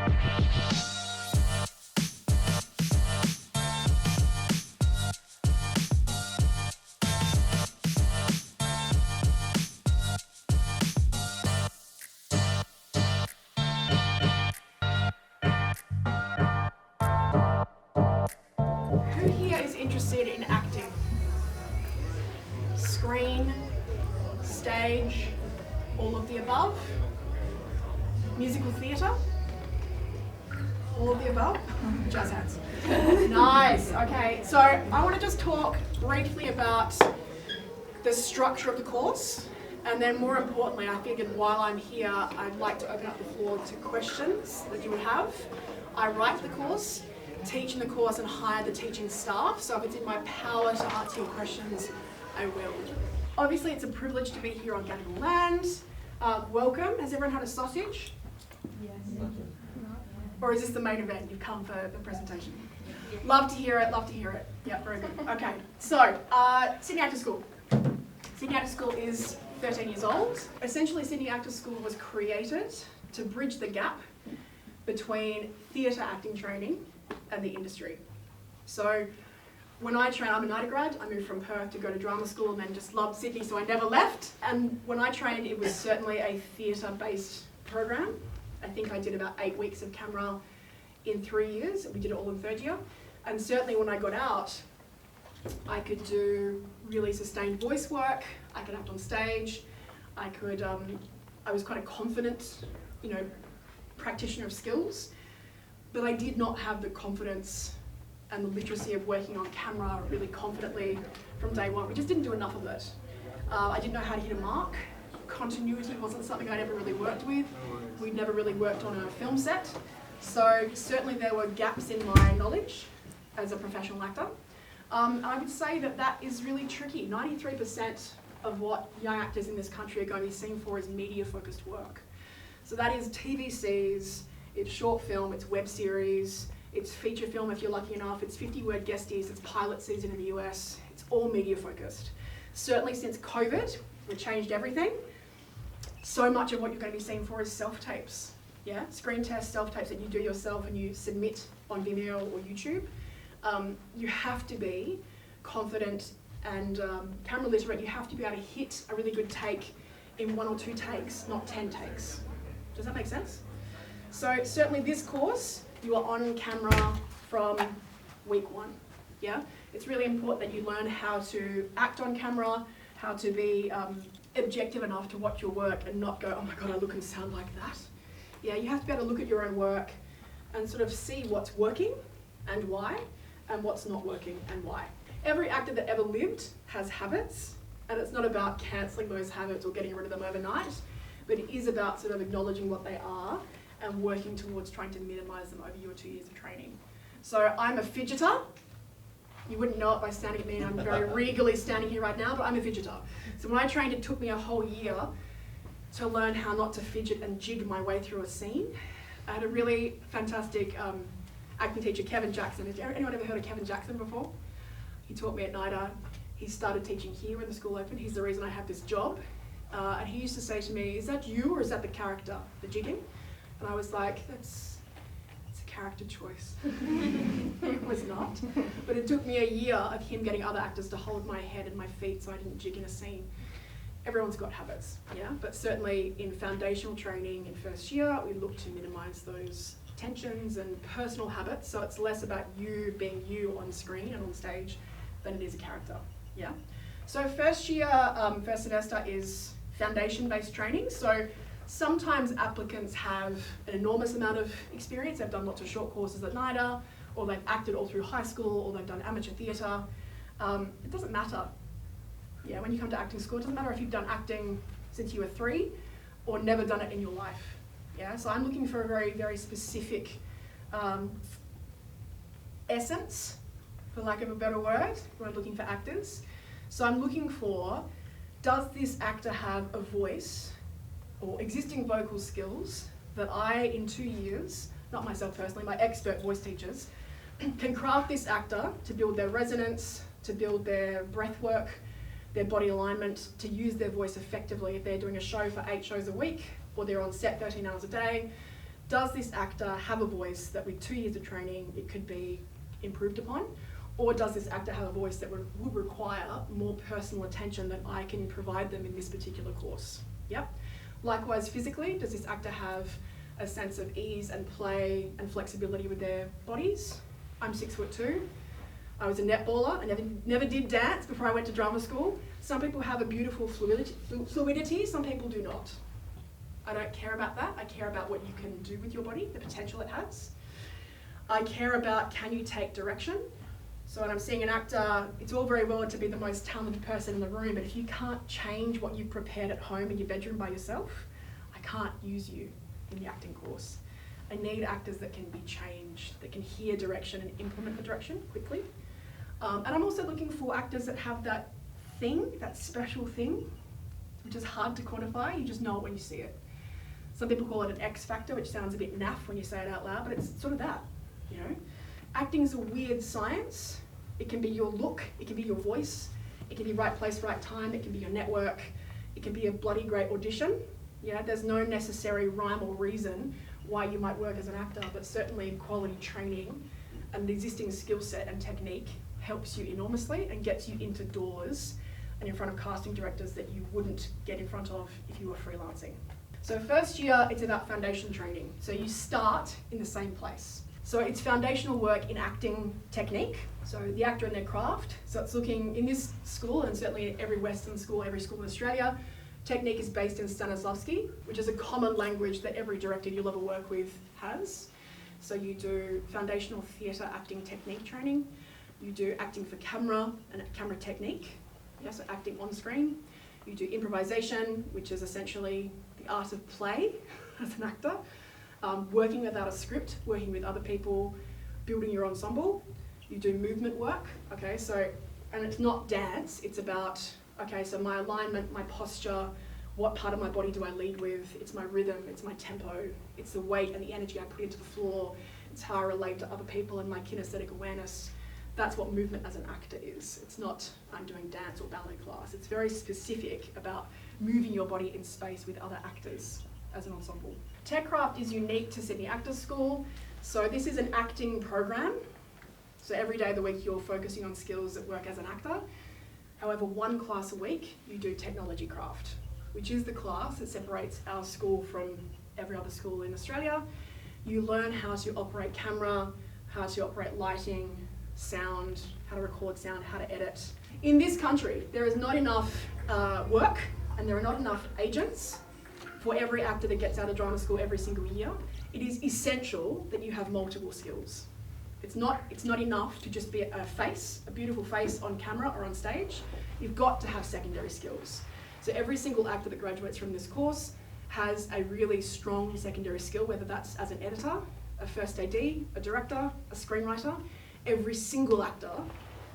Who here is interested in acting? Screen, stage, all of the above? Musical theatre? All of the above? Jazz hands. Nice, okay. So I want to just talk briefly about the structure of the course, and then more importantly, I figured while I'm here, I'd like to open up the floor to questions that you would have. I write the course, teach in the course, and hire the teaching staff, so if it's in my power to answer your questions, I will. Obviously, it's a privilege to be here on Gadigal land. Welcome. Has everyone had a sausage? Yes. Or is this the main event? You've come for the presentation. Love to hear it, love to hear it. Yeah, very good. Okay, so Sydney Actors School. Sydney Actors School is 13 years old. Essentially, Sydney Actors School was created to bridge the gap between theatre acting training and the industry. So when I trained, I'm a NIDA grad, I moved from Perth to go to drama school and then just loved Sydney, so I never left. And when I trained, it was certainly a theatre-based program. I think I did about 8 weeks of camera in 3 years. We did it all in third year. And certainly when I got out, I could do really sustained voice work. I could act on stage. I was quite a confident, practitioner of skills. But I did not have the confidence and the literacy of working on camera really confidently from day one. We just didn't do enough of it. I didn't know how to hit a mark. Continuity wasn't something I'd ever really worked with. We'd never really worked on a film set. So certainly there were gaps in my knowledge as a professional actor. And I would say that that is really tricky. 93% of what young actors in this country are going to be seen for is media-focused work. So that is TVCs, it's short film, it's web series, it's feature film if you're lucky enough, it's 50-word guesties, it's pilot season in the US, it's all media-focused. Certainly since COVID, it changed everything. So much of what you're going to be seen for is self-tapes. Yeah, screen test self-tapes that you do yourself and you submit on Vimeo or YouTube. You have to be confident and camera literate. You have to be able to hit a really good take in 1 or 2 takes, not 10 takes. Does that make sense? So certainly this course, you are on camera from week 1. Yeah, it's really important that you learn how to act on camera, how to be objective enough to watch your work and not go, oh my God, I look and sound like that. Yeah, you have to be able to look at your own work and sort of see what's working and why, and what's not working and why. Every actor that ever lived has habits, and it's not about cancelling those habits or getting rid of them overnight, but it is about sort of acknowledging what they are and working towards trying to minimise them over your 2 years of training. So I'm a fidgeter. You wouldn't know it by standing at me, and I'm very regally standing here right now, but I'm a fidgeter. So when I trained, it took me a whole year to learn how not to fidget and jig my way through a scene. I had a really fantastic acting teacher, Kevin Jackson. Has anyone ever heard of Kevin Jackson before? He taught me at NIDA. He started teaching here when the school opened. He's the reason I have this job. And he used to say to me, is that you or is that the character, the jigging? And I was like, it's a character choice. It was not. But it took me a year of him getting other actors to hold my head and my feet so I didn't jig in a scene. Everyone's got habits, yeah? But certainly in foundational training in first year, we look to minimise those tensions and personal habits, so it's less about you being you on screen and on stage than it is a character, yeah? So first year, first semester is foundation-based training, so sometimes applicants have an enormous amount of experience. They've done lots of short courses at NIDA, or they've acted all through high school, or they've done amateur theatre. It doesn't matter. Yeah, when you come to acting school, it doesn't matter if you've done acting since you were 3 or never done it in your life. Yeah, so I'm looking for a very, very specific essence, for lack of a better word, when I'm looking for actors. So I'm looking for, does this actor have a voice or existing vocal skills that I, in 2 years, not myself personally, my expert voice teachers, can craft this actor to build their resonance, to build their breath work, their body alignment, to use their voice effectively if they're doing a show for 8 shows a week, or they're on set 13 hours a day. does this actor have a voice that with 2 years of training it could be improved upon? Or does this actor have a voice that would require more personal attention than I can provide them in this particular course? Yep. Likewise, physically, does this actor have a sense of ease and play and flexibility with their bodies? I'm 6'2". I was a netballer. I never did dance before I went to drama school. Some people have a beautiful fluidity, some people do not. I don't care about that. I care about what you can do with your body, the potential it has. I care about, can you take direction? So when I'm seeing an actor, it's all very well to be the most talented person in the room, but if you can't change what you've prepared at home in your bedroom by yourself, I can't use you in the acting course. I need actors that can be changed, that can hear direction and implement the direction quickly. And I'm also looking for actors that have that thing, that special thing, which is hard to quantify. You just know it when you see it. Some people call it an X factor, which sounds a bit naff when you say it out loud, but it's sort of that, you know. Acting is a weird science. It can be your look, it can be your voice, it can be right place, right time, it can be your network, it can be a bloody great audition. Yeah, there's no necessary rhyme or reason why you might work as an actor, but certainly quality training and the existing skill set and technique helps you enormously and gets you into doors and in front of casting directors that you wouldn't get in front of if you were freelancing. So first year, it's about foundation training. So you start in the same place. So it's foundational work in acting technique, so the actor and their craft. So it's looking in this school, and certainly every Western school, every school in Australia, technique is based in Stanislavski, which is a common language that every director you'll ever work with has. So you do foundational theatre acting technique training, you do acting for camera and camera technique, yeah, so acting on screen. You do improvisation, which is essentially the art of play as an actor. Working without a script, working with other people, building your ensemble. You do movement work, okay, so, and it's not dance, it's about, okay, so my alignment, my posture, what part of my body do I lead with, it's my rhythm, it's my tempo, it's the weight and the energy I put into the floor, it's how I relate to other people and my kinesthetic awareness. That's what movement as an actor is. It's not, I'm doing dance or ballet class, it's very specific about moving your body in space with other actors as an ensemble. TechCraft is unique to Sydney Actors School. So this is an acting program. So every day of the week you're focusing on skills that work as an actor. However, one class a week you do technology craft, which is the class that separates our school from every other school in Australia. You learn how to operate camera, how to operate lighting, sound, how to record sound, how to edit. In this country, there is not enough work and there are not enough agents for every actor that gets out of drama school every single year. It is essential that you have multiple skills. It's not enough to just be a face, a beautiful face on camera or on stage. You've got to have secondary skills. So every single actor that graduates from this course has a really strong secondary skill, whether that's as an editor, a first AD, a director, a screenwriter. Every single actor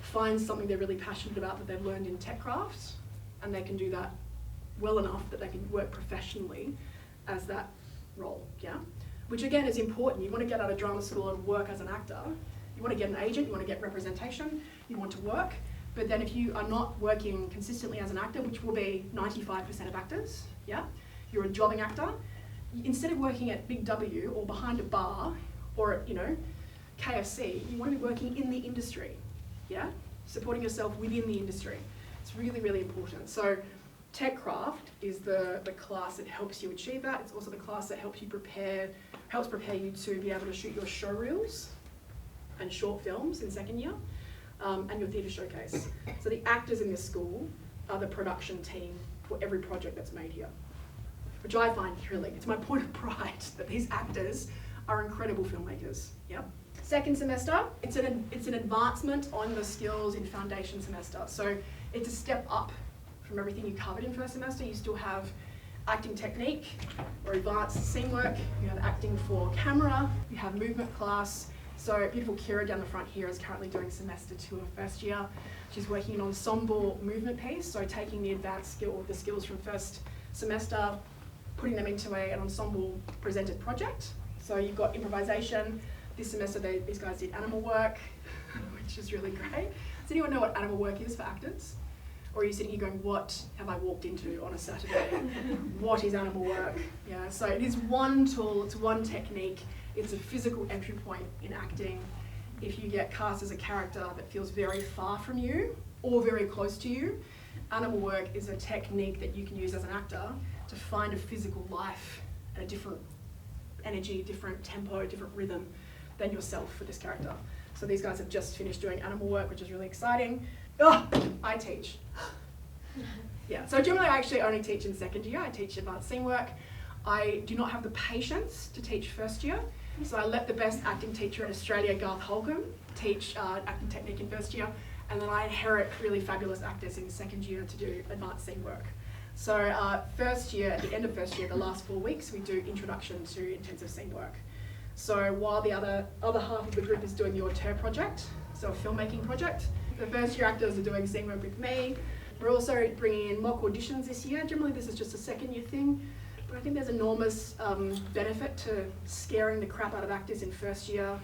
finds something they're really passionate about that they've learned in TechCraft, and they can do that well enough that they can work professionally as that role, yeah? Which again is important. You want to get out of drama school and work as an actor. You want to get an agent, you want to get representation, you want to work, but then if you are not working consistently as an actor, which will be 95% of actors, yeah? You're a jobbing actor, instead of working at Big W or behind a bar or at, you know, KFC, you want to be working in the industry, yeah? Supporting yourself within the industry. It's really, really important. So TechCraft is the class that helps you achieve that. It's also the class that helps prepare you to be able to shoot your show reels and short films in second year, and your theatre showcase. So the actors in this school are the production team for every project that's made here, which I find thrilling. It's my point of pride that these actors are incredible filmmakers, yep. Second semester, it's an advancement on the skills in foundation semester. So it's a step up from everything you covered in first semester. You still have acting technique or advanced scene work, you have acting for camera, you have movement class. So beautiful Kira down the front here is currently doing semester 2 of first year. She's working an ensemble movement piece, so taking the advanced the skills from first semester, putting them into an ensemble presented project. So you've got improvisation. This semester these guys did animal work, which is really great. Does anyone know what animal work is for actors? Or are you sitting here going, what have I walked into on a Saturday? What is animal work? Yeah, so it is one tool, it's one technique, it's a physical entry point in acting. If you get cast as a character that feels very far from you or very close to you, animal work is a technique that you can use as an actor to find a physical life and a different energy, different tempo, different rhythm than yourself for this character. So these guys have just finished doing animal work, which is really exciting. Oh, I teach. Yeah, so generally I actually only teach in second year. I teach advanced scene work. I do not have the patience to teach first year, so I let the best acting teacher in Australia, Garth Holcomb, teach acting technique in first year, and then I inherit really fabulous actors in second year to do advanced scene work. So first year, at the end of first year, the last 4 weeks, we do introduction to intensive scene work. So while the other half of the group is doing the auteur project, so a filmmaking project, the first year actors are doing scene work with me. We're also bringing in mock auditions this year. Generally this is just a second year thing, but I think there's enormous benefit to scaring the crap out of actors in first year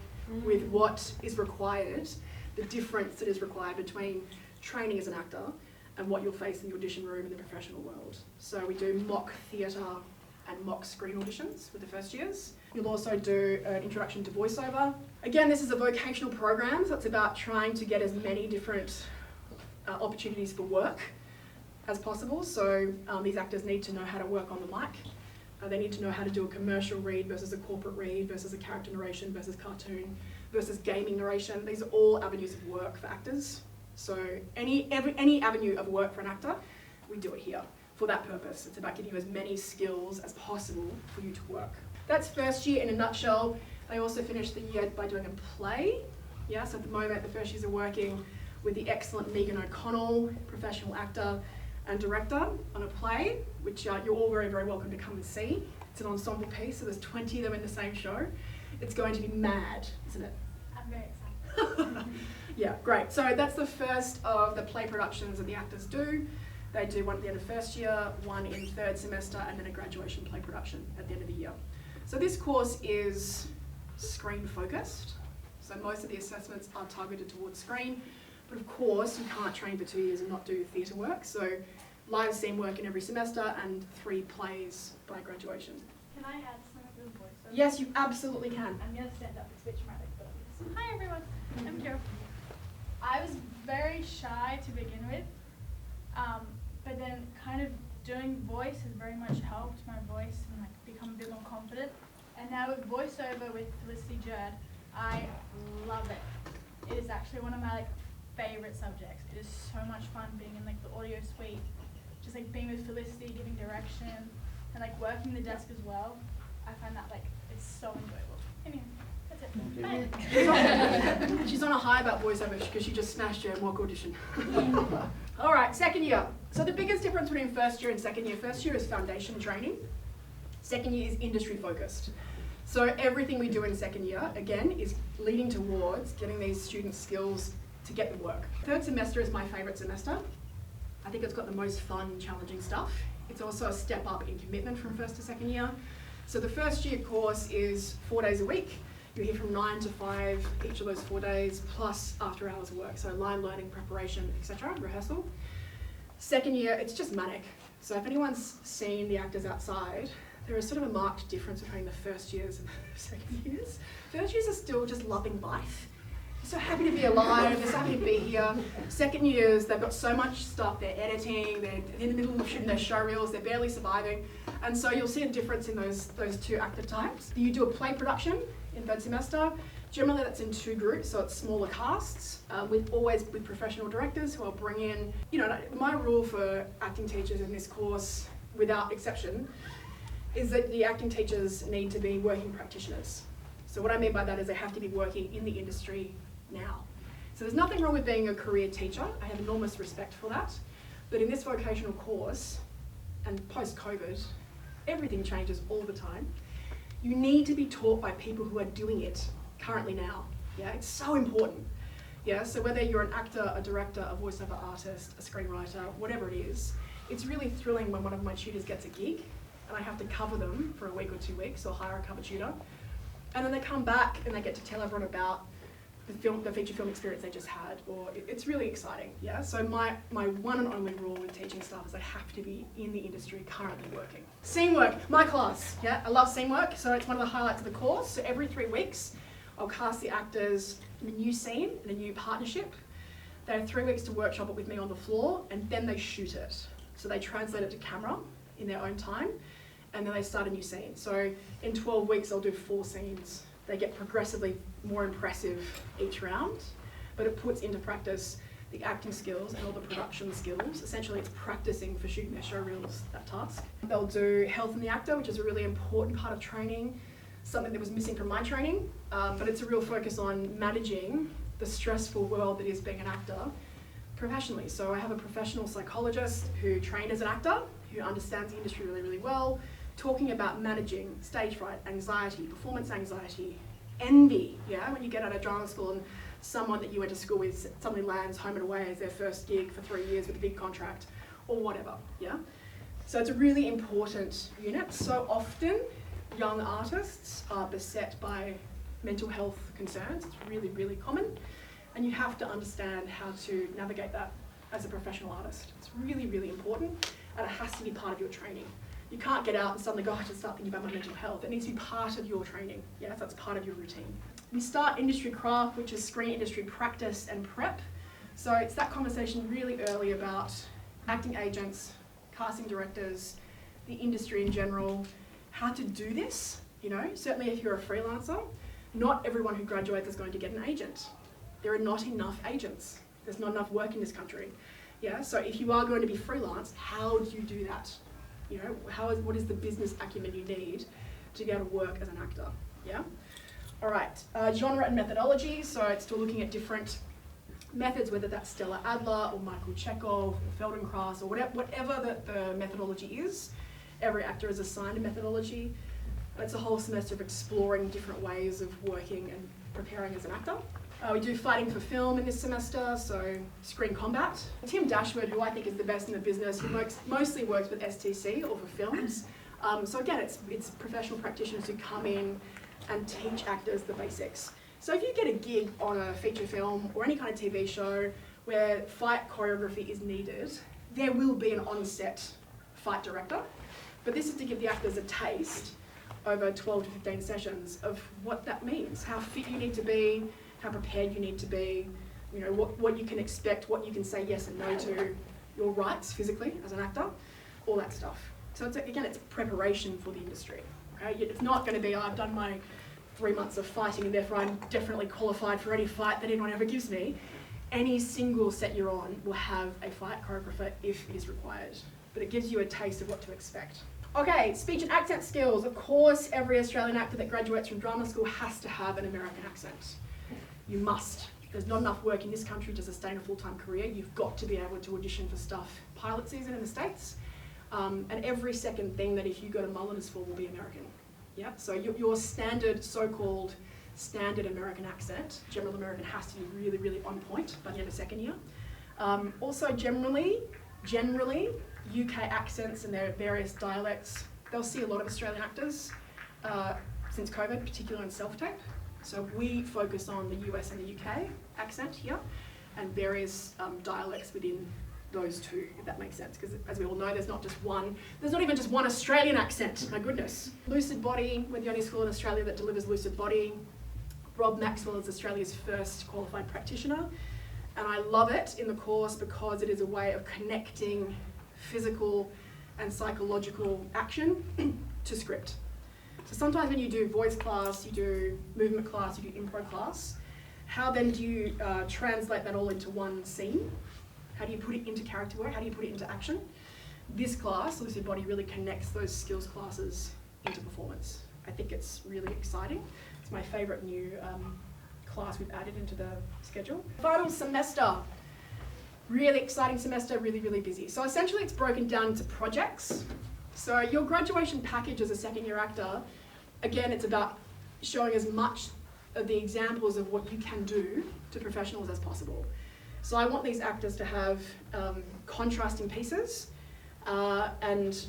with what is required, the difference that is required between training as an actor and what you'll face in the audition room in the professional world. So we do mock theatre and mock screen auditions with the first years. You'll also do an introduction to voiceover. Again, this is a vocational program, so it's about trying to get as many different opportunities for work as possible. So these actors need to know how to work on the mic. They need to know how to do a commercial read versus a corporate read versus a character narration versus cartoon versus gaming narration. These are all avenues of work for actors. So any avenue of work for an actor, we do it here for that purpose. It's about giving you as many skills as possible for you to work. That's first year in a nutshell. They also finish the year by doing a play. Yeah, so at the moment the first years are working with the excellent Megan O'Connell, professional actor and director, on a play, which you're all very, very welcome to come and see. It's an ensemble piece, so there's 20 of them in the same show. It's going to be mad, isn't it? I'm very excited. Yeah, great. So that's the first of the play productions that the actors do. They do one at the end of first year, one in third semester, and then a graduation play production at the end of the year. So this course is screen focused. So most of the assessments are targeted towards screen, but of course you can't train for 2 years and not do theatre work. So live scene work in every semester and 3 plays by graduation. Can I add some of your voiceover? Yes, you absolutely can. I'm going to stand up and switch my leg. Hi everyone, I'm Carol. I was very shy to begin with, but then kind of doing voice has very much helped my voice and like become a bit more confident. And now with voiceover with Felicity Jerd, I love it. It is actually one of my favorite subjects. It is so much fun being in the audio suite, just being with Felicity, giving direction, and working the desk as well. I find that it's so enjoyable. Anyway, that's it. Bye. She's on a high about voiceover because she just smashed her mock audition. All right, second year. So the biggest difference between first year and second year is foundation training. Second year is industry focused. So everything we do in second year, again, is leading towards getting these students skills to get the work. Third semester is my favourite semester. I think it's got the most fun, challenging stuff. It's also a step up in commitment from first to second year. So the first year course is 4 days a week. You're here from 9 to 5 each of those 4 days, plus after hours work. So line learning, preparation, etc., rehearsal. Second year, it's just manic. So if anyone's seen the actors outside, there is sort of a marked difference between the first years and the second years. First years are still just loving life. They're so happy to be alive, they're so happy to be here. Second years, they've got so much stuff, they're editing, they're in the middle of shooting their show reels, they're barely surviving. And so you'll see a difference in those 2 active types. You do a play production in third semester. Generally that's in 2 groups, so it's smaller casts, always with professional directors who will bring in, my rule for acting teachers in this course, without exception, is that the acting teachers need to be working practitioners. So what I mean by that is they have to be working in the industry now. So there's nothing wrong with being a career teacher. I have enormous respect for that. But in this vocational course, and post-COVID, everything changes all the time. You need to be taught by people who are doing it currently now. Yeah, it's so important. Yeah, so whether you're an actor, a director, a voiceover artist, a screenwriter, whatever it is, it's really thrilling when one of my tutors gets a gig and I have to cover them for a week or 2 weeks or hire a cover tutor. And then they come back and they get to tell everyone about the feature film experience they just had, or it's really exciting, yeah? So my one and only rule with teaching staff is they have to be in the industry currently working. Scene work, my class, yeah? I love scene work, so it's one of the highlights of the course. So every 3 weeks, I'll cast the actors in a new scene, in a new partnership. They have 3 weeks to workshop it with me on the floor, and then they shoot it. So they translate it to camera in their own time, and then they start a new scene. So in 12 weeks, I'll do 4 scenes. They get progressively more impressive each round, but it puts into practice the acting skills and all the production skills. Essentially, it's practicing for shooting their show reels, that task. They'll do health in the actor, which is a really important part of training, something that was missing from my training, but it's a real focus on managing the stressful world that is being an actor professionally. So I have a professional psychologist who trained as an actor, who understands the industry really, really well, talking about managing stage fright, anxiety, performance anxiety, envy, yeah? When you get out of drama school and someone that you went to school with suddenly lands home and away as their first gig for 3 years with a big contract, or whatever, yeah? So it's a really important unit. So often, young artists are beset by mental health concerns. It's really, really common. And you have to understand how to navigate that as a professional artist. It's really, really important, and it has to be part of your training. You can't get out and suddenly go, I have to start thinking about my mental health. It needs to be part of your training. Yeah, that's part of your routine. We start industry craft, which is screen industry practice and prep. So it's that conversation really early about acting agents, casting directors, the industry in general, how to do this. You know, certainly if you're a freelancer, not everyone who graduates is going to get an agent. There are not enough agents. There's not enough work in this country. Yeah, so if you are going to be freelance, how do you do that? You know, what is the business acumen you need to be able to work as an actor? Yeah? All right, genre and methodology. So it's still looking at different methods, whether that's Stella Adler or Michael Chekhov or Feldenkrais or whatever the methodology is. Every actor is assigned a methodology. It's a whole semester of exploring different ways of working and preparing as an actor. We do fighting for film in this semester, so screen combat. Tim Dashwood, who I think is the best in the business, who mostly works with STC or for films. So again, it's professional practitioners who come in and teach actors the basics. So if you get a gig on a feature film or any kind of TV show where fight choreography is needed, there will be an on-set fight director. But this is to give the actors a taste over 12 to 15 sessions of what that means, how fit you need to be, how prepared you need to be, you know, what you can expect, what you can say yes and no to, your rights physically as an actor, all that stuff. So it's preparation for the industry. Okay? It's not going to be, I've done my 3 months of fighting and therefore I'm definitely qualified for any fight that anyone ever gives me. Any single set you're on will have a fight choreographer if it is required, but it gives you a taste of what to expect. Okay, speech and accent skills. Of course, every Australian actor that graduates from drama school has to have an American accent. You must. There's not enough work in this country to sustain a full-time career. You've got to be able to audition for stuff pilot season in the States. And every second thing that if you go to Mullins for will be American. Yeah, so your standard, so-called standard American accent, general American, has to be really, really on point by the end of second year. Also generally, UK accents and their various dialects, they'll see a lot of Australian actors since COVID, particularly in self-tape. So we focus on the US and the UK accent here and various dialects within those two, if that makes sense, because as we all know, there's not even just one Australian accent, my goodness. Lucid Body, we're the only school in Australia that delivers Lucid Body. Rob Maxwell is Australia's first qualified practitioner, and I love it in the course because it is a way of connecting physical and psychological action to script. So sometimes when you do voice class, you do movement class, you do improv class, how then do you translate that all into one scene? How do you put it into character work? How do you put it into action? This class, Lucid Body, really connects those skills classes into performance. I think it's really exciting. It's my favourite new class we've added into the schedule. Final semester. Really exciting semester, really, really busy. So essentially it's broken down into projects. So your graduation package as a second year actor, again, it's about showing as much of the examples of what you can do to professionals as possible. So I want these actors to have contrasting pieces and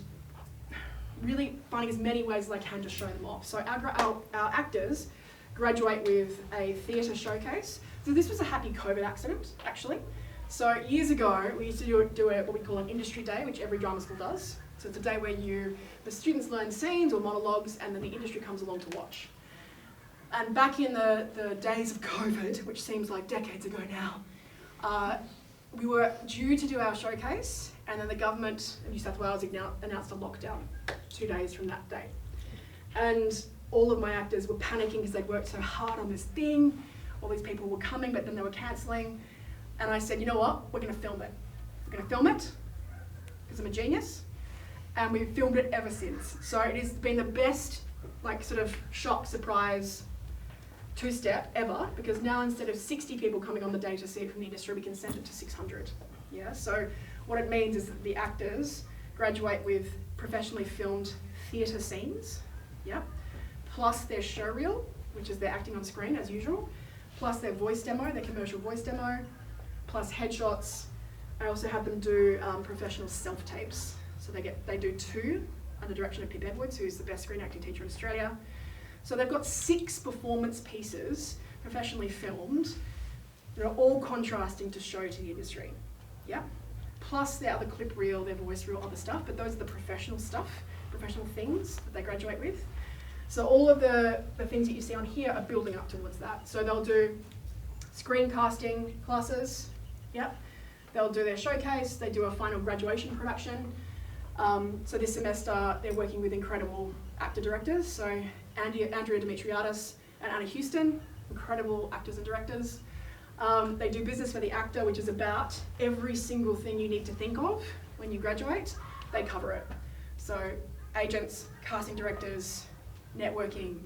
really finding as many ways as I can to show them off. So our actors graduate with a theatre showcase. So this was a happy COVID accident, actually. So years ago, we used to do what we call an industry day, which every drama school does. So it's a day where the students learn scenes or monologues, and then the industry comes along to watch. And back in the days of COVID, which seems like decades ago now, we were due to do our showcase, and then the government of New South Wales announced a lockdown 2 days from that day. And all of my actors were panicking because they'd worked so hard on this thing. All these people were coming, but then they were cancelling. And I said, you know what, we're going to film it. We're going to film it because I'm a genius. And we've filmed it ever since. So it has been the best, like, sort of shock, surprise, two-step ever, because now instead of 60 people coming on the day to see it from the industry, we can send it to 600. Yeah, so what it means is that the actors graduate with professionally filmed theatre scenes, yeah, plus their show reel, which is their acting on screen as usual, plus their voice demo, their commercial voice demo, plus headshots. I also have them do professional self-tapes. So they do 2 under direction of Pip Edwards, who's the best screen acting teacher in Australia. So they've got 6 performance pieces professionally filmed that are all contrasting to show to the industry. Yeah? Plus their other clip reel, their voice reel, other stuff, but those are the professional stuff, professional things that they graduate with. So all of the things that you see on here are building up towards that. So they'll do screencasting classes, yeah. They'll do their showcase, they do a final graduation production. So this semester they're working with incredible actor directors. So Andrea Dimitriadis and Anna Houston, incredible actors and directors. They do business for the actor, which is about every single thing you need to think of when you graduate. They cover it. So agents, casting directors, networking,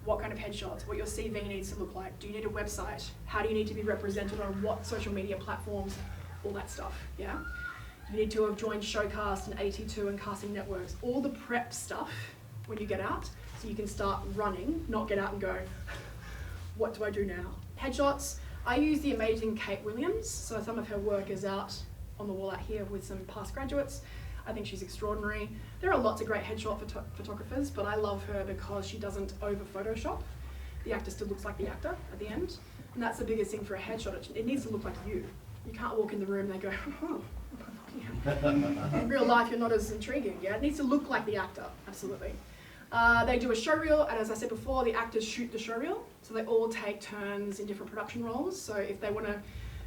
what kind of headshots, what your CV needs to look like. Do you need a website? How do you need to be represented on what social media platforms? All that stuff, yeah? You need to have joined Showcast and AT2 and casting networks. All the prep stuff when you get out, so you can start running, not get out and go, what do I do now? Headshots, I use the amazing Kate Williams. So some of her work is out on the wall out here with some past graduates. I think she's extraordinary. There are lots of great headshot photographers, but I love her because she doesn't over Photoshop. The actor still looks like the actor at the end. And that's the biggest thing for a headshot. It needs to look like you. You can't walk in the room and they go, oh. In real life, you're not as intriguing. Yeah, it needs to look like the actor, absolutely. They do a show reel, and as I said before, the actors shoot the show reel. So they all take turns in different production roles. So if they want to,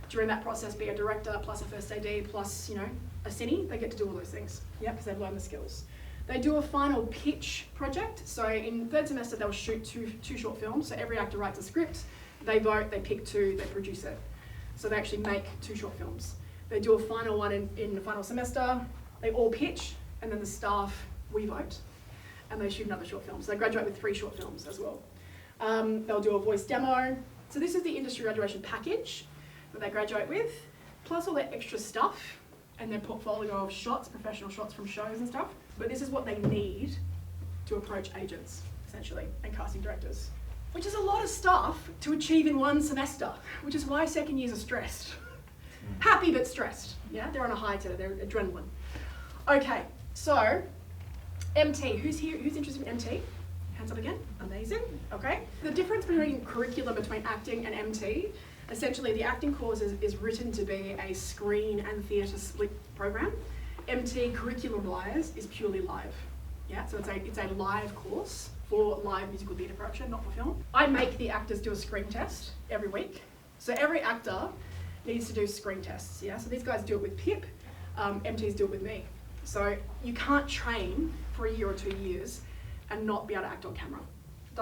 during that process, be a director plus a first AD plus, a cine, they get to do all those things. Yeah, because they've learned the skills. They do a final pitch project. So in 3rd semester, they'll shoot two short films. So every actor writes a script. They vote, they pick 2, they produce it. So they actually make 2 short films. They do a final one in the final semester. They all pitch, and then the staff, we vote. And they shoot another short film. So they graduate with 3 short films as well. They'll do a voice demo. So this is the industry graduation package that they graduate with, plus all their extra stuff and their portfolio of shots, professional shots from shows and stuff. But this is what they need to approach agents, essentially, and casting directors, which is a lot of stuff to achieve in 1 semester, which is why second years are stressed. Happy but stressed. Yeah, they're on a high today, they're adrenaline. Okay, so MT, who's here? Who's interested in MT? Hands up again. Amazing. Okay. The difference between curriculum between acting and MT, essentially the acting course is written to be a screen and theatre split program. MT curriculum-wise is purely live. Yeah, so it's a live course for live musical theatre production, not for film. I make the actors do a screen test every week. So every actor needs to do screen tests. Yeah, so these guys do it with Pip, MTs do it with me. So you can't train for a year or 2 years and not be able to act on camera.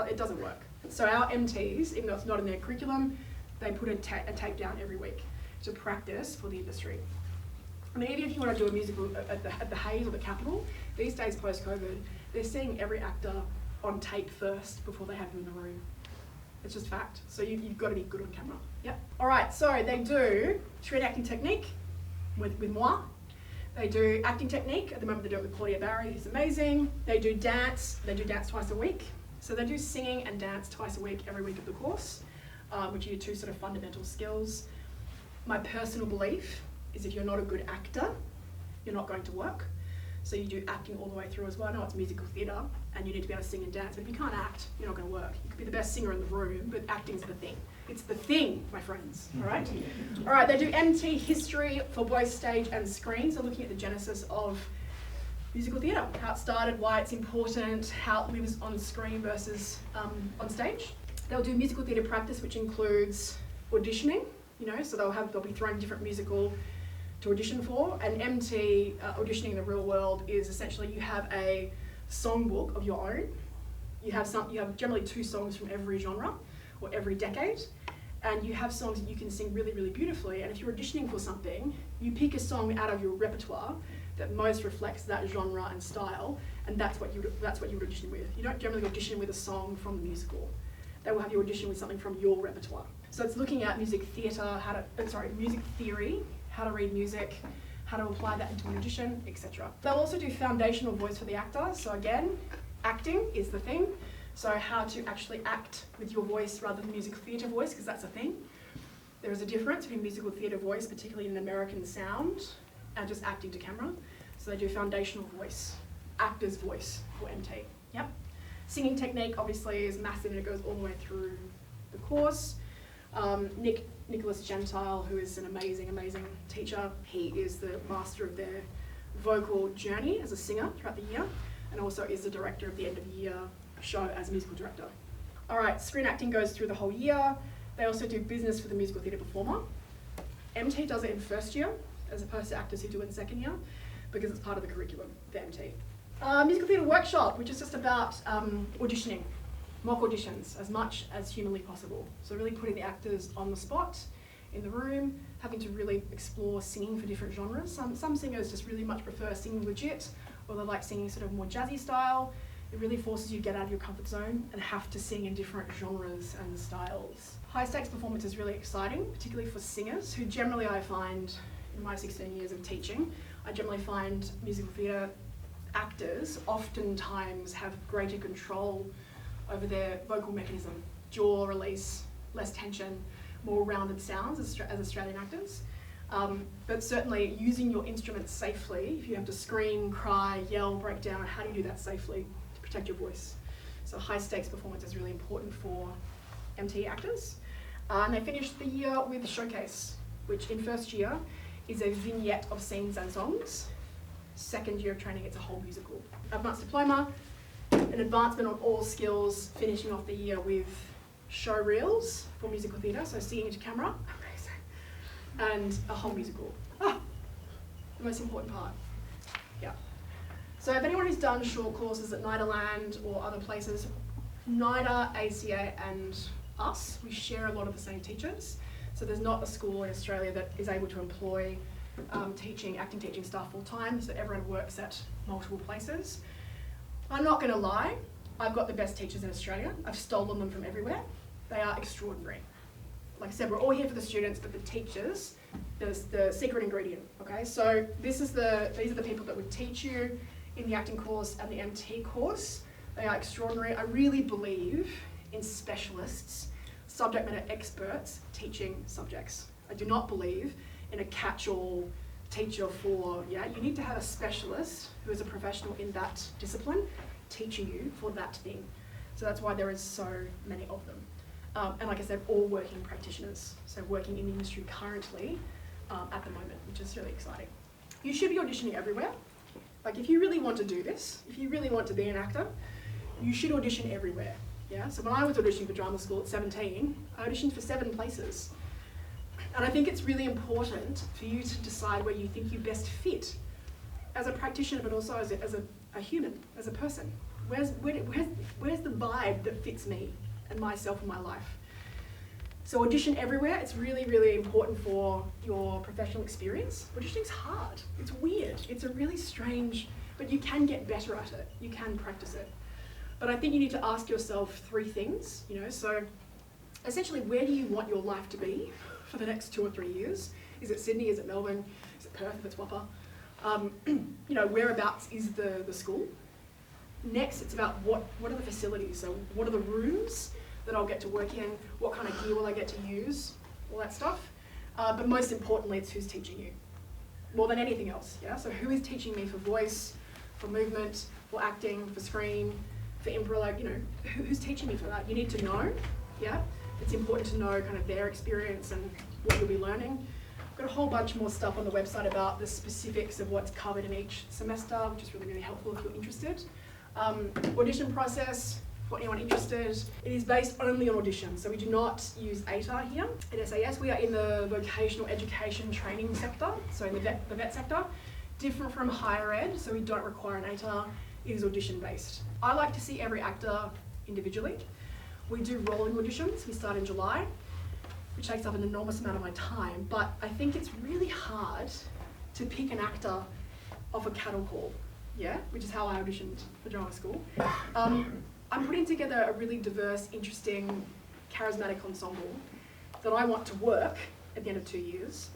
It doesn't work. So our MTs, even though it's not in their curriculum, they put a tape down every week to practice for the industry. I mean, even if you want to do a musical at the Hayes or the Capitol, these days post-COVID, they're seeing every actor on tape first before they have them in the room. It's just fact. So you've got to be good on camera. Yep. All right, so they do screen acting technique with moi. They do acting technique. At the moment they do it with Claudia Barry, who's amazing. They do dance. They do dance twice a week. So they do singing and dance twice a week, every week of the course, which are your 2 sort of fundamental skills. My personal belief is if you're not a good actor, you're not going to work. So you do acting all the way through as well. I know it's musical theatre and you need to be able to sing and dance, but if you can't act, you're not going to work. You could be the best singer in the room, but acting's the thing. It's the thing, my friends, all right? All right, they do MT history for both stage and screen, so looking at the genesis of musical theatre, how it started, why it's important, how it lives on screen versus on stage. They'll do musical theatre practice, which includes auditioning, so they'll be thrown different musical to audition for. And MT, auditioning in the real world, is essentially you have a songbook of your own. You have generally 2 songs from every genre or every decade, and you have songs that you can sing really, really beautifully. And if you're auditioning for something, you pick a song out of your repertoire that most reflects that genre and style, and that's what you would audition with. You don't generally audition with a song from the musical. They will have you audition with something from your repertoire. So it's looking at music theatre, music theory, how to read music, how to apply that into an audition, etc. They'll also do foundational voice for the actor. So again, acting is the thing. So how to actually act with your voice rather than music theatre voice, because that's a thing. There is a difference between musical theatre voice, particularly in American sound, and just acting to camera. So they do foundational voice, actor's voice for MT. Yep. Singing technique obviously is massive and it goes all the way through the course. Nicholas Gentile, who is an amazing, amazing teacher, he is the master of their vocal journey as a singer throughout the year, and also is the director of the end of year show as a musical director. All right, screen acting goes through the whole year. They also do business for the musical theatre performer. MT does it in first year, as opposed to actors who do it in second year, because it's part of the curriculum for MT. Musical theatre workshop, which is just about auditioning, mock auditions, as much as humanly possible. So really putting the actors on the spot, in the room, having to really explore singing for different genres. Some singers just really much prefer singing legit, or they like singing sort of more jazzy style. It really forces you to get out of your comfort zone and have to sing in different genres and styles. High stakes performance is really exciting, particularly for singers, who generally I find, in my 16 years of teaching, I generally find musical theatre actors oftentimes have greater control over their vocal mechanism, jaw release, less tension, more rounded sounds as Australian actors. But certainly using your instruments safely, if you have to scream, cry, yell, break down, how do you do that safely to protect your voice? So high stakes performance is really important for MT actors. And they finished the year with Showcase, which in first year is a vignette of scenes and songs. Second year of training, it's a whole musical. Advanced diploma, an advancement on all skills, finishing off the year with show reels for musical theatre, so singing to camera, amazing, and a whole musical. The most important part. Yeah. So if anyone who's done short courses at Nederland or other places, NIDA, ACA and us, we share a lot of the same teachers. So there's not a school in Australia that is able to employ acting teaching staff full time, so everyone works at multiple places. I'm not going to lie, I've got the best teachers in Australia. I've stolen them from everywhere. They are extraordinary. Like I said, we're all here for the students, but the teachers, the secret ingredient, okay? So these are the people that would teach you in the acting course and the MT course. They are extraordinary. I really believe in specialists, subject matter experts teaching subjects. I do not believe in a catch-all teacher for, you need to have a specialist who is a professional in that discipline teaching you for that thing. So that's why there is so many of them. And like I said, all working practitioners, so working in the industry currently at the moment, which is really exciting. You should be auditioning everywhere. Like if you really want to do this, if you really want to be an actor, you should audition everywhere. Yeah. So when I was auditioning for drama school at 17, I auditioned for 7 places. And I think it's really important for you to decide where you think you best fit as a practitioner, but also as a human, as a person. Where's the vibe that fits me and myself and my life? So audition everywhere. It's really, really important for your professional experience. Auditioning's hard. It's weird. It's a really strange, but you can get better at it. You can practice it. But I think you need to ask yourself 3 things, so essentially, where do you want your life to be for the next 2 or 3 years? Is it Sydney? Is it Melbourne? Is it Perth if it's Whopper? Whereabouts is the school? Next, it's about what are the facilities? So what are the rooms that I'll get to work in? What kind of gear will I get to use? All that stuff. But most importantly, it's who's teaching you. More than anything else, yeah? So who is teaching me for voice? for movement, for acting, for screen, for improv, like, you know, who's teaching me for that? You need to know, yeah? It's important to know kind of their experience and what you'll be learning. I've got a whole bunch more stuff on the website about the specifics of what's covered in each semester, which is really, really helpful if you're interested. Audition process, for anyone interested, it is based only on audition, so we do not use ATAR here. At SAS, we are in the vocational education training sector, so in the vet sector. Different from higher ed, so we don't require an ATAR, it is audition based. I like to see every actor individually. We do rolling auditions, we start in July, which takes up an enormous amount of my time, but I think it's really hard to pick an actor off a cattle call, yeah, which is how I auditioned for drama school. I'm putting together a really diverse, interesting, charismatic ensemble that I want to work at the end of 2 years.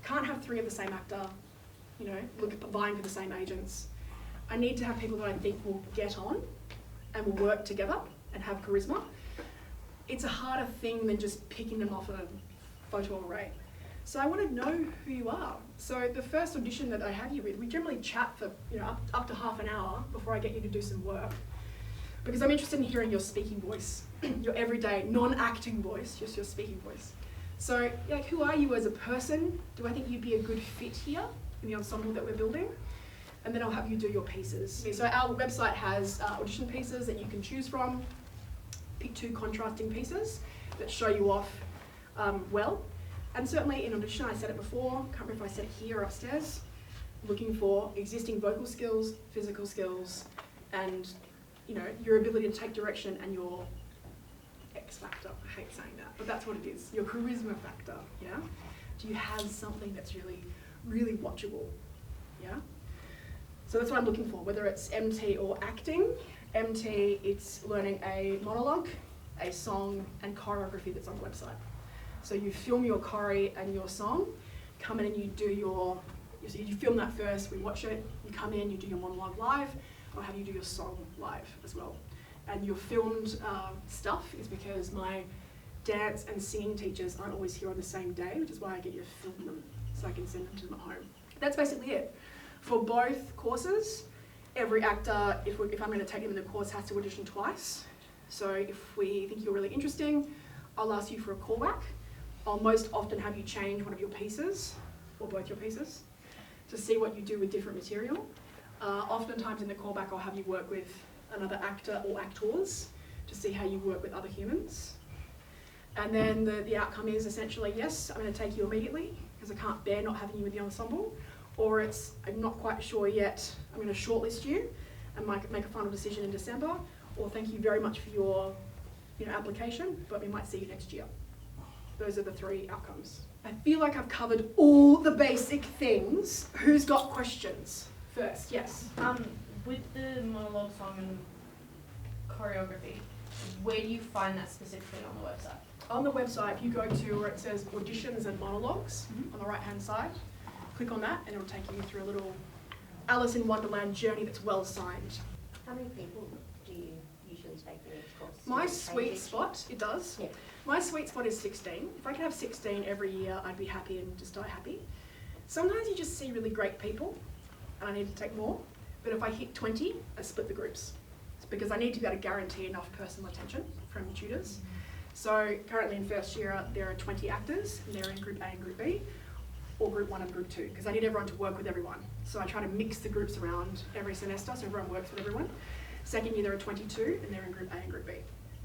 Can't have 3 of the same actor, you know, vying for the same agents. I need to have people that I think will get on and will work together and have charisma. It's a harder thing than just picking them off a photo array. So I want to know who you are. So the first audition that I have you with, we generally chat for, you know, up to half an hour before I get you to do some work. Because I'm interested in hearing your speaking voice, your everyday, non-acting voice, just your speaking voice. So, like, who are you as a person? Do I think you'd be a good fit here in the ensemble that we're building? And then I'll have you do your pieces. So our website has audition pieces that you can choose from. Pick 2 contrasting pieces that show you off well. And certainly in audition, I said it before, can't remember if I said it here or upstairs, looking for existing vocal skills, physical skills, and, you know, your ability to take direction and your X factor. I hate saying that, but that's what it is. Your charisma factor, yeah? Do you have something that's really, really watchable, yeah? So that's what I'm looking for, whether it's MT or acting. MT, it's learning a monologue, a song, and choreography that's on the website. So you film your choreo and your song, come in and you do you film that first, we watch it, you come in, you do your monologue live, I'll have you do your song live as well. And your filmed stuff is because my dance and singing teachers aren't always here on the same day, which is why I get you to film them so I can send them to them at home. That's basically it. For both courses, every actor, if I'm going to take them in the course, has to audition twice. So if we think you're really interesting, I'll ask you for a callback. I'll most often have you change one of your pieces, or both your pieces, to see what you do with different material. Oftentimes in the callback, I'll have you work with another actor or actors to see how you work with other humans. And then the outcome is essentially, yes, I'm going to take you immediately, because I can't bear not having you with the ensemble. Or it's, I'm not quite sure yet, I'm going to shortlist you and make a final decision in December, or thank you very much for your application, but we might see you next year. Those are the 3 outcomes. I feel like I've covered all the basic things. Who's got questions first? Yes. With the monologue, song, and choreography, where do you find that specifically on the website? On the website, if you go to where it says auditions and monologues on the right-hand side, click on that and it'll take you through a little Alice in Wonderland journey that's well signed. How many people do you usually take in each course? My sweet spot, it does. Yeah. My sweet spot is 16. If I could have 16 every year, I'd be happy and just die happy. Sometimes you just see really great people and I need to take more. But if I hit 20, I split the groups. It's because I need to be able to guarantee enough personal attention from tutors. So currently in first year, there are 20 actors and they're in group A and group B, or group 1 and group 2, because I need everyone to work with everyone. So I try to mix the groups around every semester so everyone works with everyone. Second year there are 22 and they're in group A and group B.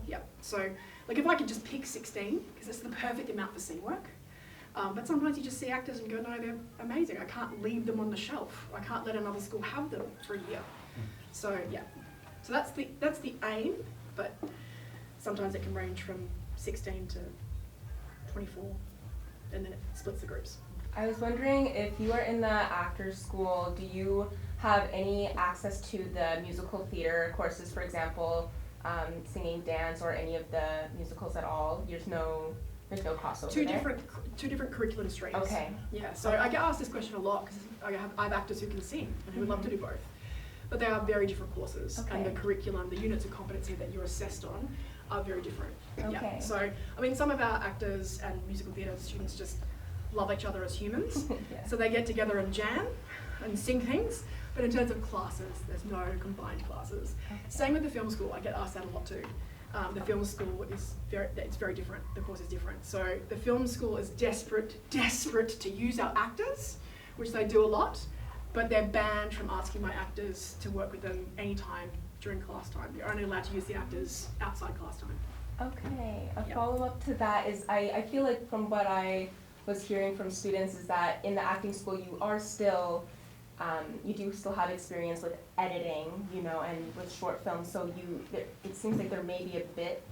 Yep. So like if I could just pick 16, because that's the perfect amount for scene work. But sometimes you just see actors and go, no, they're amazing. I can't leave them on the shelf. I can't let another school have them for a year. So yeah. So that's the aim, but sometimes it can range from 16 to 24, and then it splits the groups. I was wondering if you are in the actors school, do you have any access to the musical theater courses, for example, singing, dance, or any of the musicals at all? There's no crossover Two there? different curriculum streams. Okay. Yeah, so I get asked this question a lot because I have actors who can sing and who would love to do both. But they are very different courses, and the curriculum, the units of competency that you're assessed on are very different. Okay. Yeah. So, I mean, some of our actors and musical theatre students just love each other as humans. Yeah. So they get together and jam and sing things. But in terms of classes, there's no combined classes. Okay. Same with the film school. I get asked that a lot too. The film school is very different. The course is different. So the film school is desperate to use our actors, which they do a lot, but they're banned from asking my actors to work with them anytime during class time. You're only allowed to use the actors outside class time. Okay, a Yep. follow-up to that is I feel like from what I was hearing from students is that in the acting school you are still, you do still have experience with editing, you know, and with short films, so it seems like there may be a bit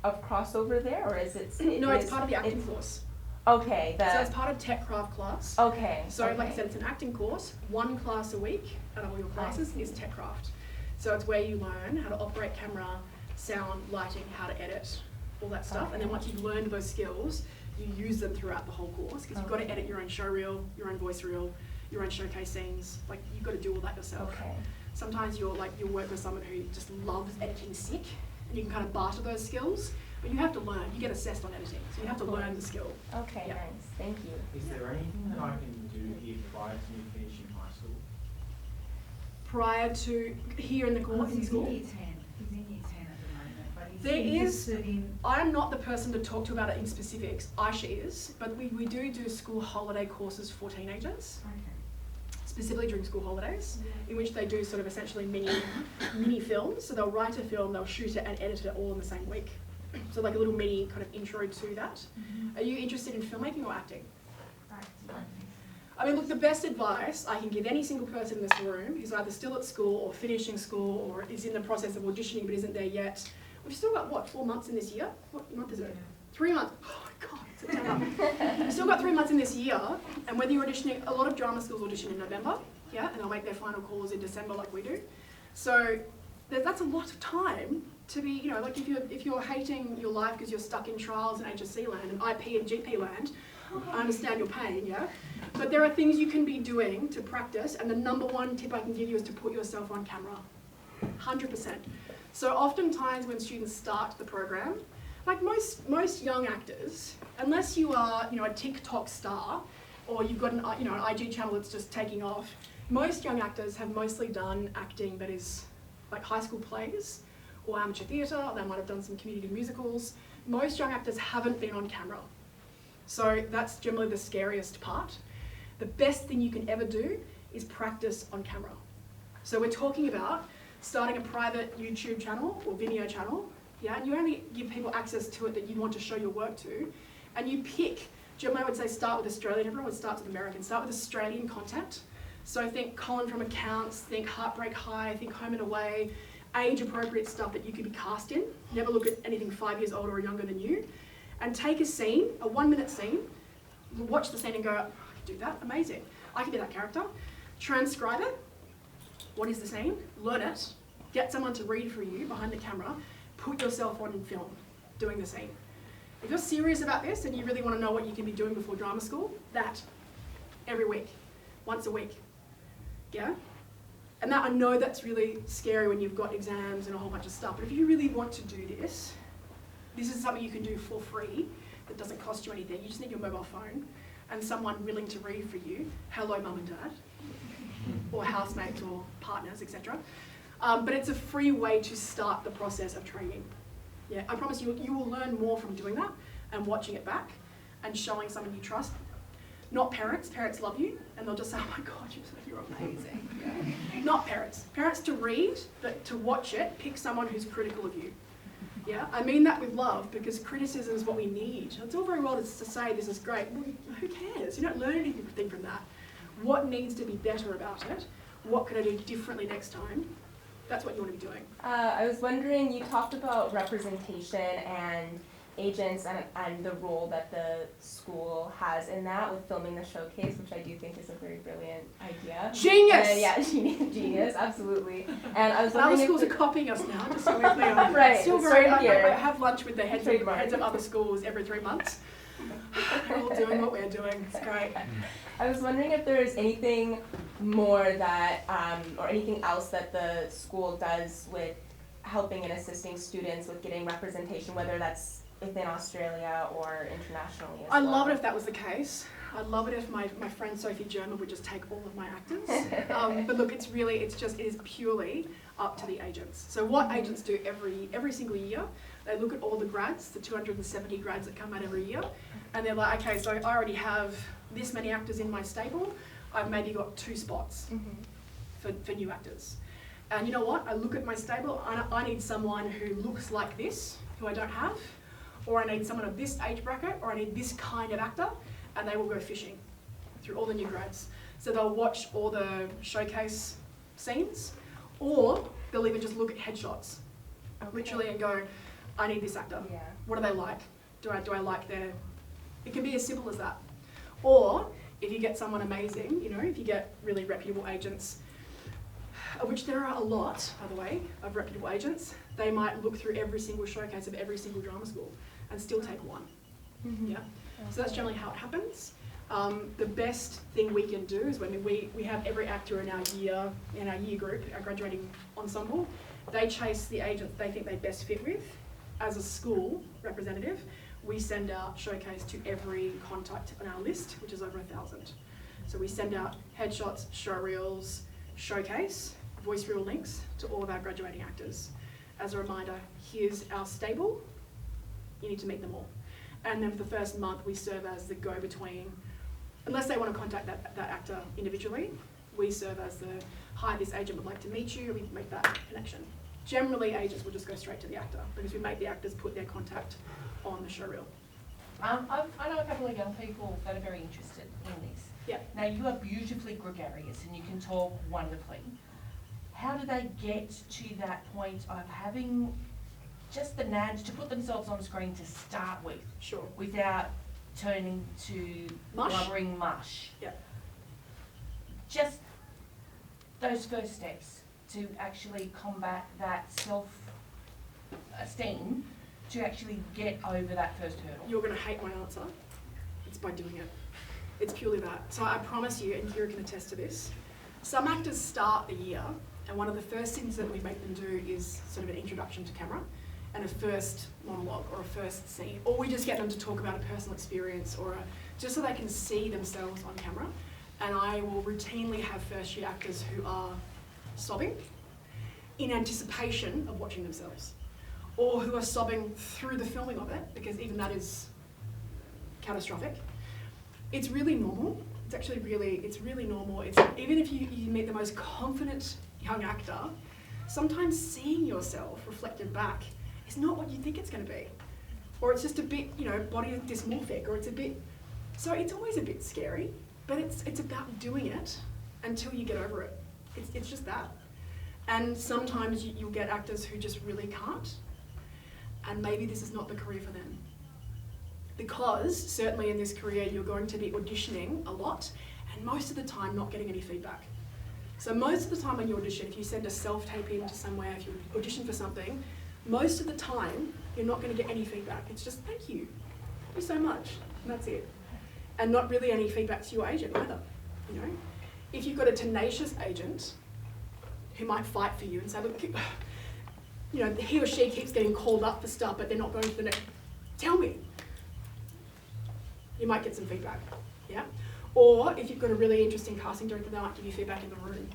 of crossover there, or is it? No, it's part of the acting course. Okay, So it's part of tech craft class. okay. So okay. like I said, it's an acting course. One class a week out of all your classes is tech craft. So it's where you learn how to operate camera, sound, lighting, how to edit, all that stuff. Okay. And then once you've learned those skills, you use them throughout the whole course, because you've got to Okay. edit your own show reel, your own voice reel, your own showcase scenes. Like, you've got to do all that yourself. Okay. Sometimes you'll work with someone who just loves editing sick, and you can kind of barter those skills, but you have to learn. You get assessed on editing, so you have to learn the skill. Okay, Yeah. nice. Thank you. Is there anything that I can do here prior to me finishing high school? Prior to here in the course, in He's school, in year 10. He's in year 10 at the moment, but he's There is- interested in. I'm not the person to talk to about it in specifics. Aisha is, but we do school holiday courses for teenagers, Okay. specifically during school holidays, in which they do sort of essentially mini films. So they'll write a film, they'll shoot it and edit it all in the same week. So like a little mini kind of intro to that. Are you interested in filmmaking or acting? I mean, look, the best advice I can give any single person in this room who's either still at school or finishing school or is in the process of auditioning but isn't there yet. We've still got, what, 4 months in this year? What month is it? 3 months. Oh my God, September. We've still got 3 months in this year, and whether you're auditioning, a lot of drama schools audition in November, yeah, and they'll make their final calls in December like we do. So that's a lot of time to be, you know, like if you're hating your life because you're stuck in trials and HSC land and IP and GP land, I understand your pain, yeah? But there are things you can be doing to practice, and the number one tip I can give you is to put yourself on camera, 100%. So oftentimes when students start the program, like most young actors, unless you are, you know, a TikTok star, or you've got an IG channel that's just taking off, most young actors have mostly done acting that is like high school plays, or amateur theatre, or they might have done some community musicals. Most young actors haven't been on camera. So that's generally the scariest part. The best thing you can ever do is practice on camera. So we're talking about starting a private YouTube channel or Vimeo channel, yeah, and you only give people access to it that you want to show your work to, and you pick, generally I would say start with Australian, everyone would start with American, start with Australian content. So think Colin from Accounts, think Heartbreak High, think Home and Away, age appropriate stuff that you could be cast in. Never look at anything 5 years older or younger than you. And take a scene, a 1 minute scene, watch the scene and go, I can do that, amazing. I can be that character. Transcribe it. What is the scene? Learn it. Get someone to read for you behind the camera. Put yourself on in film, doing the scene. If you're serious about this and you really want to know what you can be doing before drama school, that, every week, once a week, yeah? And that, I know that's really scary when you've got exams and a whole bunch of stuff, but if you really want to do this, this is something you can do for free that doesn't cost you anything. You just need your mobile phone and someone willing to read for you. Hello, mum and dad, or housemates or partners, etc. But it's a free way to start the process of training. Yeah, I promise you, you will learn more from doing that and watching it back and showing someone you trust. Not parents. Parents love you and they'll just say, oh my God, you're amazing. Yeah. Not parents. Parents to read, but to watch it, pick someone who's critical of you. Yeah, I mean that with love, because criticism is what we need. It's all very well to say this is great. Well, who cares? You don't learn anything from that. What needs to be better about it? What can I do differently next time? That's what you want to be doing. I was wondering, you talked about representation and agents and the role that the school has in that with filming the showcase, which I do think is a very brilliant idea. Genius! Yeah, genius, absolutely. And I was Other wondering schools are copying us now, just so we're clear. Right, Still it's very, right here. I have lunch with the heads Trademark. of other schools every 3 months. They're all doing what we're doing. It's great. I was wondering if there's anything more that, or anything else that the school does with helping and assisting students with getting representation, whether that's within Australia or internationally as I well? love it if that was the case. I'd love it if my friend Sophie German would just take all of my actors. But look, it is purely up to the agents. So what agents do every single year, they look at all the grads, the 270 grads that come out every year, and they're like, okay, so I already have this many actors in my stable. I've maybe got 2 spots for new actors. And you know what? I look at my stable, I need someone who looks like this, who I don't have, or I need someone of this age bracket, or I need this kind of actor, and they will go fishing through all the new grads. So they'll watch all the showcase scenes, or they'll even just look at headshots, literally, and go, I need this actor. Yeah. What do they like? Do I like their... It can be as simple as that. Or if you get someone amazing, you know, if you get really reputable agents, of which there are a lot, by the way, of reputable agents, they might look through every single showcase of every single drama school and still take one. Yeah. So that's generally how it happens. The best thing we can do is when we have every actor in our year group, our graduating ensemble, they chase the agents they think they best fit with. As a school representative, we send out showcase to every contact on our list, which is over 1,000. So we send out headshots, show reels, showcase, voice reel links to all of our graduating actors. As a reminder, here's our stable, you need to meet them all. And then for the first month, we serve as the go-between. Unless they want to contact that actor individually, we serve as the, hi, this agent would like to meet you, we make that connection. Generally, agents will just go straight to the actor because we make the actors put their contact on the show reel. I know a couple of young people that are very interested in this. Yeah. Now, you are beautifully gregarious and you can talk wonderfully. How do they get to that point of having just the nudge to put themselves on screen to start with, Sure. without turning to Mush? blubbering mush? Yeah. Just those first steps to actually combat that self-esteem, to actually get over that first hurdle. You're going to hate my answer. It's by doing it. It's purely that. So I promise you, and Kira can attest to this, some actors start the year, and one of the first things that we make them do is sort of an introduction to camera, and a first monologue or a first scene, or we just get them to talk about a personal experience, or just so they can see themselves on camera. And I will routinely have first year actors who are sobbing in anticipation of watching themselves, or who are sobbing through the filming of it, because even that is catastrophic. It's really normal. It's actually really normal. It's, even if you meet the most confident young actor, sometimes seeing yourself reflected back is not what you think it's going to be. Or it's just a bit, you know, body dysmorphic, or it's a bit, so it's always a bit scary, but it's about doing it until you get over it. It's just that. And sometimes you'll get actors who just really can't, and maybe this is not the career for them. Because certainly in this career, you're going to be auditioning a lot, and most of the time not getting any feedback. So most of the time when you audition, if you send a self-tape in to somewhere, if you audition for something, most of the time you're not going to get any feedback. It's just, thank you so much, and that's it. And not really any feedback to your agent either, you know. If you've got a tenacious agent who might fight for you and say, look, you know, he or she keeps getting called up for stuff, but they're not going to the next, tell me. You might get some feedback, yeah? Or if you've got a really interesting casting director, they might give you feedback in the room.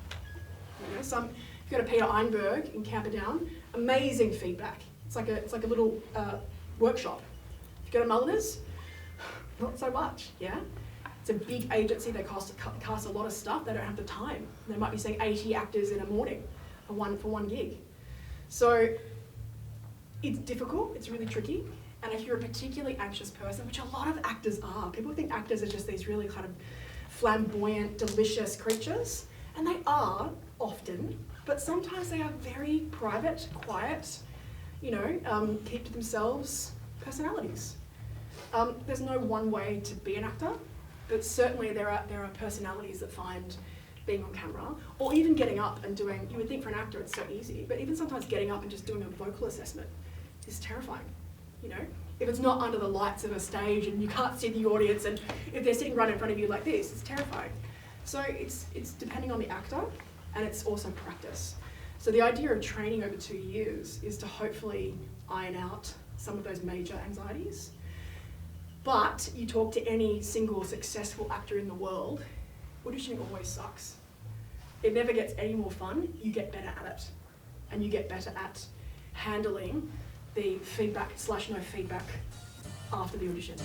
You know, if you've got a Peter Einberg in Camperdown, amazing feedback. It's like a little workshop. If you've got a Mulliners, not so much, yeah? It's a big agency, they cast a lot of stuff, they don't have the time. They might be seeing 80 actors in a morning for one gig. So it's difficult, it's really tricky. And if you're a particularly anxious person, which a lot of actors are, people think actors are just these really kind of flamboyant, delicious creatures, and they are often, but sometimes they are very private, quiet, you know, keep to themselves personalities. There's no one way to be an actor, but certainly there are personalities that find being on camera, or even getting up and doing, you would think for an actor it's so easy, but even sometimes getting up and just doing a vocal assessment is terrifying. You know, if it's not under the lights of a stage and you can't see the audience, and if they're sitting right in front of you like this, it's terrifying. So it's depending on the actor, and it's also practice. So the idea of training over 2 years is to hopefully iron out some of those major anxieties. But you talk to any single successful actor in the world, auditioning always sucks. It never gets any more fun. You get better at it. And you get better at handling the feedback / no feedback after the audition.